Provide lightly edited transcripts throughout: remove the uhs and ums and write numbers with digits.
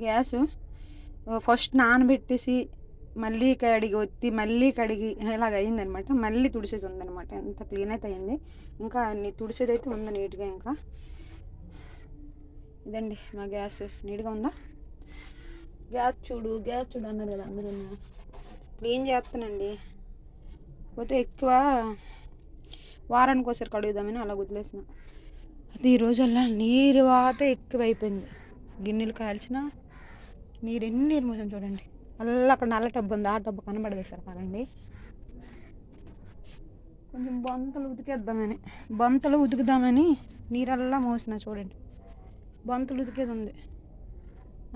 Gas first నానబెట్టేసి మళ్ళీ కడిగి ఒత్తి మళ్ళీ కడిగి ఇలాగ అయిందనమాట. మళ్ళీ తుడిసేది ఉందనమాట. ఎంత క్లీన్ అయితే అయింది. ఇంకా తుడిసేది అయితే ఉంది నీట్గా. ఇంకా ఇదండి మా గ్యాస్ నీట్గా ఉందా. గ్యాస్ చూడు అన్నారు కదా అందరూ. క్లీన్ చేస్తానండి. పోతే ఎక్కువ వారానికి ఒకసారి కడుగుదామని అలా వదిలేసిన. అది ఈ రోజల్లా నీరు వాత ఎక్కువైపోయింది. గిన్నెలు కాల్చిన నీరు ఎన్ని నీరు మోసం చూడండి. అలా అక్కడ నల్ల టబ్బు ఉంది, ఆ టబ్బు కనబడదు సార్ కదండి. కొంచెం బంతలు ఉతుకుదామని నీరల్లా మోసిన చూడండి. బంతులు ఉతికేది ఉంది,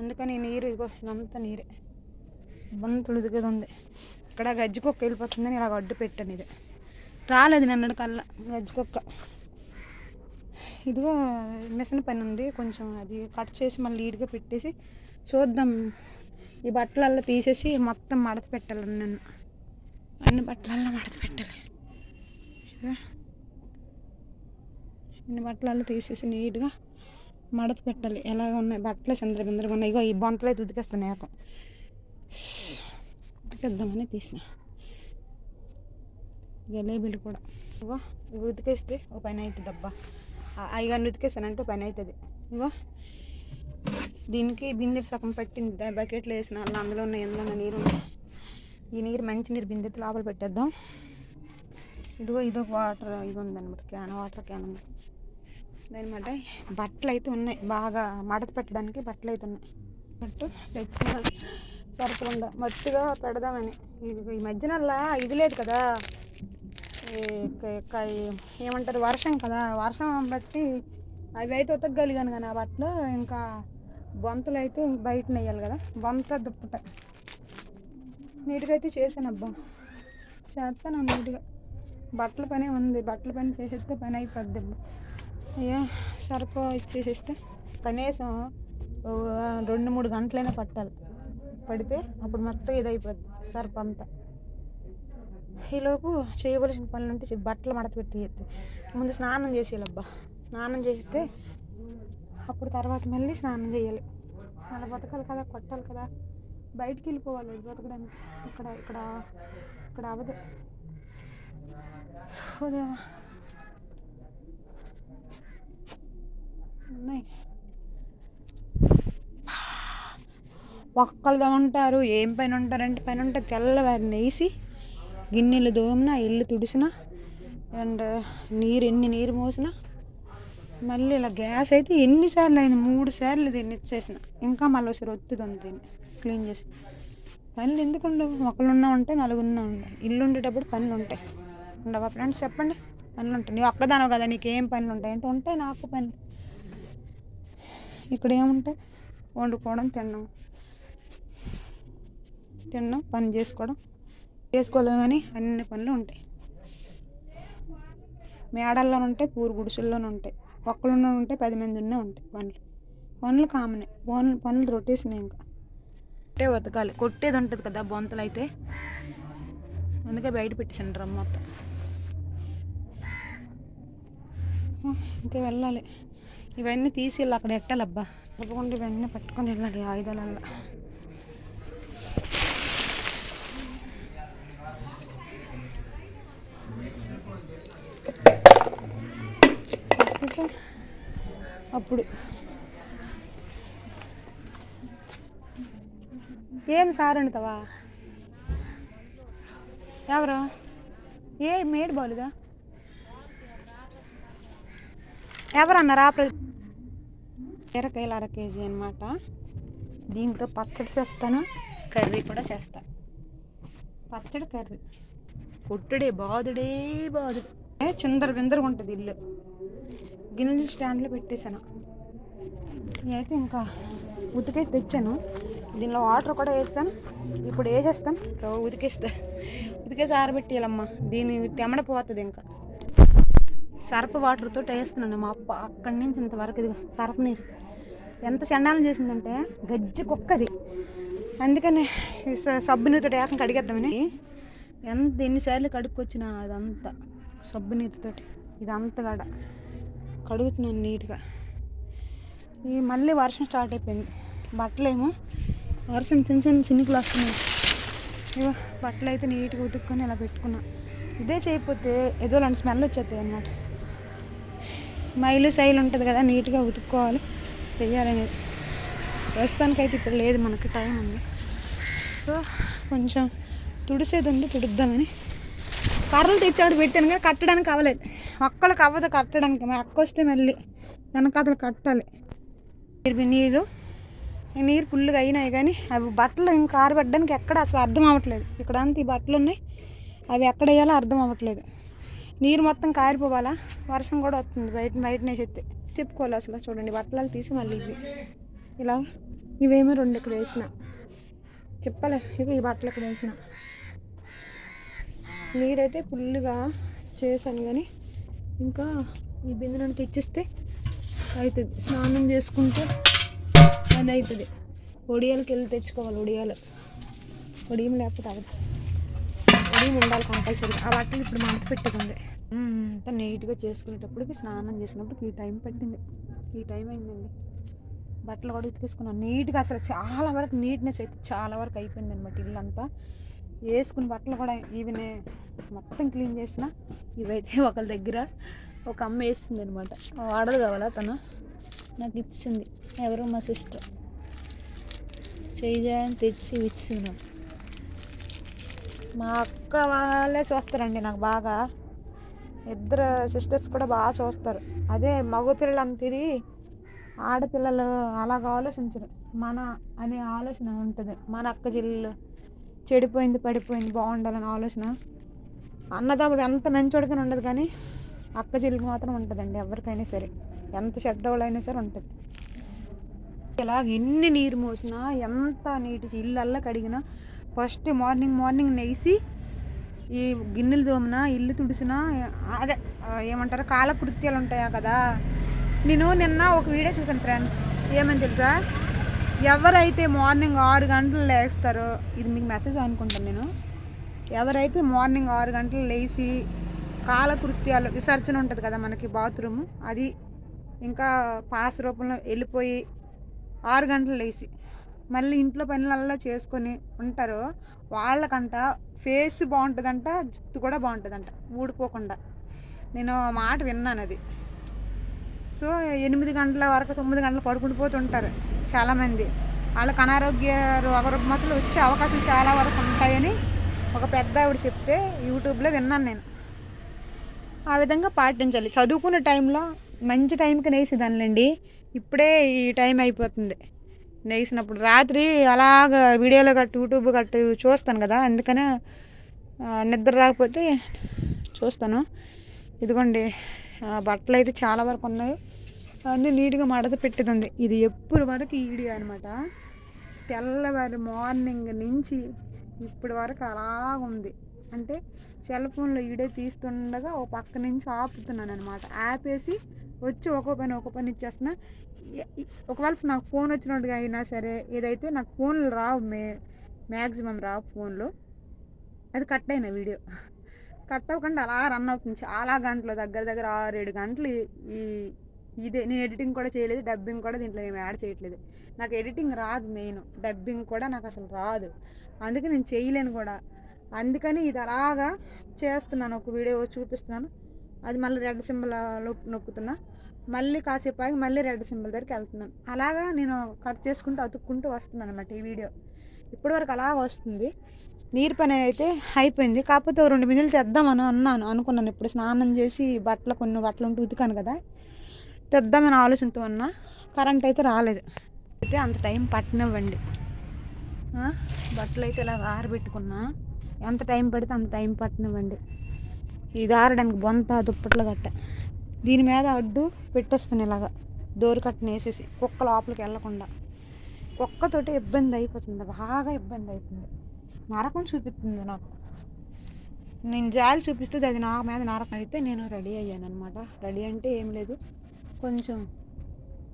అందుకని నీరు ఇదంతా నీరే. బంతులు ఉతికేది ఉంది. ఇక్కడ గజ్జికొక్క వెళ్ళిపోతుందని ఇలా అడ్డు పెట్టాను. ఇది రాలేదు నిన్నటి కల్లా గజ్జికొక్క. ఇదిగో మిషన్ పని ఉంది, కొంచెం అది కట్ చేసి మళ్ళీ నీట్గా పెట్టేసి చూద్దాం. ఈ బట్టలల్లో తీసేసి మొత్తం మడత పెట్టాలి. నన్ను అన్ని బట్టలల్లో మడత పెట్టాలి. అన్ని బట్టలల్లో తీసేసి నీట్గా మడత పెట్టాలి. ఎలాగ ఉన్నాయి బట్టలు చంద్రబిందరగా ఉన్నాయి. ఇగో ఈ బొంతలు అయితే ఉతికేస్తున్నాయి. ఉతికేద్దామని తీసిన జలేబీలు కూడా. ఇగో ఇవి ఉతికేస్తే ఓ పని అవుతుంది. అబ్బా అయ్యగారిని ఉతికేసానంటే పని అవుతుంది. ఇగో దీనికి బిందె సగం పట్టింది. బకెట్లో వేసిన అందులో ఉన్న ఎందులో నీరు. ఈ నీరు మంచి నీరు బిందె లోపల పెట్టేద్దాం. ఇదో వాటర్ ఇది ఉందన్నమాట. వాటర్ క్యాన్ ఉంది అనమాట. బట్టలు అయితే ఉన్నాయి, బాగా మడత పెట్టడానికి బట్టలు అయితే ఉన్నాయి. బట్టు తెచ్చిన సరిపడా మత్తుగా పెడదామని. ఈ మధ్యనల్లా ఇది లేదు కదా, ఏమంటారు, వర్షం కదా. వర్షం బట్టి అవి అయితే ఉతకగలిగాను కానీ ఆ బట్టలు ఇంకా బొంతలు అయితే బయట నెయ్యాలి కదా. బొంత దుప్పట నీట్గా అయితే చేశాను. అబ్బా చేస్తాను నీట్గా. బట్టల పని ఉంది, బట్టల పని చేసేస్తే పని అయిపోద్ది. అయ్యా సర్ఫ ఇచ్చేసేస్తే కనీసం 2-3 గంటలైనా పడితే అప్పుడు మొత్తం ఇదైపోద్ది సర్ఫ అంతా. ఈలోపు చేయవలసిన పనులు ఉంటే బట్టలు మడత పెట్టి ముందు స్నానం చేసేయాలబ్బా. స్నానం చేస్తే అప్పుడు తర్వాత మళ్ళీ స్నానం చేయాలి. అలా బతకాలి కదా, కొట్టాలి కదా, బయటికి వెళ్ళిపోవాలి బతకడానికి. ఇక్కడ అవ్వదు. ఉన్నాయి ఒక్కళ్ళుగా ఉంటారు. ఏం పని ఉంటారంటే పని ఉంటుంది. తెల్లవారిని వేసి గిన్నెలు దోమినా, ఇల్లు తుడిసిన, అండ్ ఎన్ని నీరు మోసినా. మళ్ళీ ఇలా గ్యాస్ అయితే ఎన్నిసార్లు అయింది, 3 సార్లు దీన్ని ఇచ్చేసిన. ఇంకా మళ్ళీ ఒకసారి ఒత్తుతుంది దీన్ని క్లీన్ చేసి. పనులు ఎందుకు ఉండవు? ఒకళ్ళున్నా ఉంటాయి, 4గున్నా ఉంటాయి. ఇల్లు ఉండేటప్పుడు పనులు ఉంటాయి. ఉండవా ఫ్రెండ్స్ చెప్పండి? పనులు ఉంటాయి. నువ్వు ఒక్కదానవు కదా, నీకేం పనులు ఉంటాయి అంటే ఉంటాయి నాకు పనులు. ఇక్కడ ఏముంటాయి? వండుకోవడం, తినడం, పని చేసుకోలేము కానీ అన్ని పనులు ఉంటాయి. మేడల్లో ఉంటాయి, పూరు గుడిసెల్లోనే ఉంటాయి, ఒక్కళ్ళున్న ఉంటాయి, 10 మంది ఉన్నా ఉంటాయి. పనులు కామనే. పనులు రొటేషన్. ఇంకా బతకాలి. కొట్టేది ఉంటుంది కదా బొంతలు అయితే, అందుకే బయట పెట్టేసాను డ్రమ్ మొత్తం. ఇంకా వెళ్ళాలి. ఇవన్నీ తీసి అక్కడ ఎట్టాలబ్బా. తప్పకుండా ఇవన్నీ పట్టుకొని వెళ్ళాలి ఆయుధాలల్లో. అప్పుడు ఏం సార్ అంటావా? ఎవరు మేడ్ బాలుగా ఎవరన్నారు? బీరకాయలు 1/2 కేజీ అనమాట. దీంతో పచ్చడి చేస్తాను, కర్రీ కూడా చేస్తాను. పచ్చడి, కర్రీ, కొట్టుడే బాదుడే. చిందర బిందరగా ఉంటుంది ఇల్లు. గిన్నెల స్టాండ్లో పెట్టేశాను. అయితే ఇంకా ఉతికే తెచ్చాను. దీనిలో వాటర్ కూడా వేస్తాను. ఇప్పుడు వేసేస్తాను, ఉతికేసి ఆరబెట్టేయాలమ్మా. దీని తెమ్మడిపోతుంది. ఇంకా సర్ఫ వాటర్తో వేస్తున్నాను. మా అప్ప అక్కడి నుంచి ఇంతవరకు ఇది సర్ఫ నీరు ఎంత చండాలం చేసిందంటే గజ్జి కుక్కది. అందుకని సబ్బు నీరుతో ఏకంగా కడిగేద్దామని ఎన్నిసార్లు కడుక్కొచ్చినా అదంతా సబ్బు నీరుతోటి ఇదంతా కాడ కడుగుతున్నాను నీట్గా. మళ్ళీ వర్షం స్టార్ట్ అయిపోయింది. బట్టలేమో వర్షం చిన్న చిన్న చినుకులు వస్తున్నాయి. ఇగో బట్టలు అయితే నీట్గా ఉతుక్కొని ఇలా పెట్టుకున్నా. ఇదే చేయకపోతే ఏదో లాంటి స్మెల్ వచ్చేస్తాయి అన్నమాట. మైలు సైలు ఉంటుంది కదా, నీట్గా ఉతుక్కోవాలి చెయ్యాలనేది. ప్రస్తుతానికైతే ఇప్పుడు లేదు, మనకి టైం ఉంది. సో కొంచెం తుడిసేది ఉంది, తుడుద్దామని కర్రలు తెచ్చాడు పెట్టాను కానీ కట్టడానికి అవ్వలేదు. ఒక్కళ్ళకి అవ్వదు కట్టడానికి. మా అక్క వస్తే మళ్ళీ వెనకాతలు కట్టాలి. నీరు ఫుల్గా అయినాయి కానీ అవి బట్టలు ఇంకా ఆరబెట్టడానికి ఎక్కడ అసలు అర్థం అవ్వట్లేదు. ఇక్కడ అంతా ఈ బట్టలు ఉన్నాయి, అవి ఎక్కడ వేయాలో అర్థం అవ్వట్లేదు. నీరు మొత్తం కారిపోవాలా, వర్షం కూడా వస్తుంది బయటనే చెప్పుకోవాలి అసలు. చూడండి బట్టలు తీసి మళ్ళీ ఇవి ఇలా ఇవేమో 2 ఇక్కడ వేసిన చెప్పాలి. ఇవి ఈ బట్టలు ఇక్కడ వేసిన నీరైతే ఫుల్గా చేశాను కానీ ఇంకా ఈ బిందెలను తెచ్చిస్తే అవుతుంది. స్నానం చేసుకుంటే అది అవుతుంది. ఒడియాలకి వెళ్ళి తెచ్చుకోవాలి. ఒడియం లేకపోతే అవ్వదు. ఒడియం ఉండాలి కంపల్సరీ. ఆ బట్టలు ఇప్పుడు మంట పెట్టుకుంది. అంతా నీట్గా చేసుకునేటప్పటికి స్నానం చేసినప్పటికి ఈ టైం పట్టింది. ఈ టైం అయిందండి. బట్టలు కూడా ఉతికేసుకున్నాను నీట్గా. అసలు చాలా వరకు నీట్నెస్ అయితే చాలా వరకు అయిపోయింది అనమాట. ఇల్లంతా వేసుకుని బట్టలు కూడా ఈవెనే మొత్తం క్లీన్ చేసిన. ఇవైతే ఒకళ్ళ దగ్గర ఒక అమ్మ వేస్తుంది అనమాట. వాడదు కావాలా తను నాకు ఇచ్చింది. ఎవరో మా సిస్టర్ చేయని తెచ్చి ఇచ్చింది నాకు. మా అక్క వాళ్ళే చూస్తారండి నాకు బాగా. ఇద్దరు సిస్టర్స్ కూడా బాగా చూస్తారు. అదే మగ పిల్లలు అంతది, ఆడపిల్లలు అలాగ ఆలోచించరు. మన అనే ఆలోచన ఉంటుంది. మన అక్క జిల్లు చెడిపోయింది పడిపోయింది బాగుండాలని ఆలోచన. అన్నదమ్ముడు ఎంత మంచోడికైనా ఉండదు కానీ అక్క జిల్లుకి మాత్రం ఉంటుందండి. ఎవరికైనా సరే, ఎంత చెడ్డవాళ్ళైనా సరే ఉంటుంది. ఇలా ఎన్ని నీరు మోసినా, ఎంత నీటి ఇల్లల్లా కడిగినా, ఫస్ట్ మార్నింగ్ నెయ్సి ఈ గిన్నెలు తోమినా, ఇల్లు తుడిసినా, అదే ఏమంటారు కాలకృత్యాలు ఉంటాయా కదా. నేను నిన్న ఒక వీడియో చూసాను ఫ్రెండ్స్. ఏమని తెలుసా, ఎవరైతే మార్నింగ్ 6 గంటలు లేస్తారో, ఇది మీకు మెసేజ్ అనుకుంటాను నేను, ఎవరైతే మార్నింగ్ 6 గంటలు లేచి కాలకృత్యాలు విసర్జన ఉంటుంది కదా మనకి బాత్రూమ్, అది ఇంకా పాస్ రూపంలో వెళ్ళిపోయి 6 గంటలు లేచి మళ్ళీ ఇంట్లో పనులల్లా చేసుకొని ఉంటారో వాళ్ళకంట ఫేస్ బాగుంటుందంట, జుట్టు కూడా బాగుంటుందంట ఊడిపోకుండా. నేను ఆ మాట విన్నాను అది. సో 8 గంటల వరకు 9 గంటలు పడుకుండిపోతుంటారు చాలామంది. వాళ్ళకి అనారోగ్య రుగ్మతలు వచ్చే అవకాశాలు చాలా వరకు ఉంటాయని ఒక పెద్ద ఆవిడ చెప్తే యూట్యూబ్లో విన్నాను నేను. ఆ విధంగా పాటించాలి. చదువుకునే టైంలో మంచి టైంకి నేసేదానిలేండి. ఇప్పుడే ఈ టైం అయిపోతుంది నేసినప్పుడు. రాత్రి అలాగ వీడియోలో యూట్యూబ్ చూస్తాను కదా, అందుకనే నిద్ర రాకపోతే చూస్తాను. ఇదిగోండి బట్టలు అయితే చాలా వరకు ఉన్నాయి, అన్నీ నీట్గా మడత పెట్టింది. ఇది ఎప్పుడు వరకు ఈ వీడియో అనమాట. తెల్లవారి మార్నింగ్ నుంచి ఇప్పటి వరకు అలాగుంది. అంటే సెల్ ఫోన్లో వీడియో తీస్తుండగా ఓ పక్క నుంచి ఆపుతున్నాను అనమాట. ఆపేసి వచ్చి ఒక్కో పని ఇచ్చేస్తున్నా. ఒకవేళ నాకు ఫోన్ వచ్చినట్టుగా అయినా సరే, ఏదైతే నాకు ఫోన్లు రావు, మ్యాక్సిమం రావు ఫోన్లో, అది కట్ అయిన వీడియో కట్ అవ్వకుండా అలా రన్ అవుతుంది చాలా గంటలు, దగ్గర 6-7 గంటలు. ఇదే నేను ఎడిటింగ్ కూడా చేయలేదు, డబ్బింగ్ కూడా దీంట్లో ఏమి యాడ్ చేయట్లేదు. నాకు ఎడిటింగ్ రాదు, మెయిన్ డబ్బింగ్ కూడా నాకు అసలు రాదు, అందుకే నేను చేయలేను కూడా. అందుకని ఇది అలాగా చేస్తున్నాను. ఒక వీడియో చూపిస్తున్నాను, అది మళ్ళీ రెడ్ సింబల్ నొక్కుతున్నా, మళ్ళీ కాసేపు ఆగి మళ్ళీ రెడ్ సింబల్ దగ్గరికి వెళ్తున్నాను. అలాగా నేను కట్ చేసుకుంటూ అతుక్కుంటూ వస్తున్నాను అనమాట. ఈ వీడియో ఇప్పటివరకు అలా వస్తుంది. నీరు పని అయితే అయిపోయింది. కాకపోతే 2 బిందెలు తెద్దామని అనుకున్నాను. ఇప్పుడు స్నానం చేసి కొన్ని బట్టలు ఉంటే ఉతికాను కదా, తెద్దామని ఆలోచనతో ఉన్నా. కరెంట్ అయితే రాలేదు. అయితే అంత టైం పట్టినవ్వండి. బట్టలు అయితే ఇలా ఆరబెట్టుకున్నా. ఎంత టైం పడితే అంత టైం పట్టినవ్వండి. ఇది ఆరడానికి బొంత దుప్పట్లు గట్ట దీని మీద అడ్డు పెట్టేస్తాను ఇలాగా, డోర్ కట్టను వేసేసి, కుక్క లోపలికి వెళ్ళకుండా. కుక్కతోటి ఇబ్బంది అయిపోతుంది, బాగా ఇబ్బంది అవుతుంది. నరకం చూపిస్తుంది నాకు. నేను జాలి చూపిస్తుంది అది నా మీద నరకం. అయితే నేను రెడీ అయ్యాను అనమాట. రెడీ అంటే ఏం లేదు, కొంచెం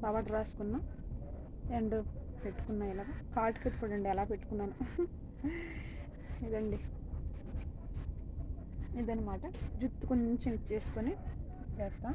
పౌడర్ రాసుకున్నా అండ్ పెట్టుకున్నా. ఇలా కాటుకి చూడండి ఎలా పెట్టుకున్నాను. ఇదన్నమాట. జుట్టు కొంచెం చేసుకొని వేస్తా.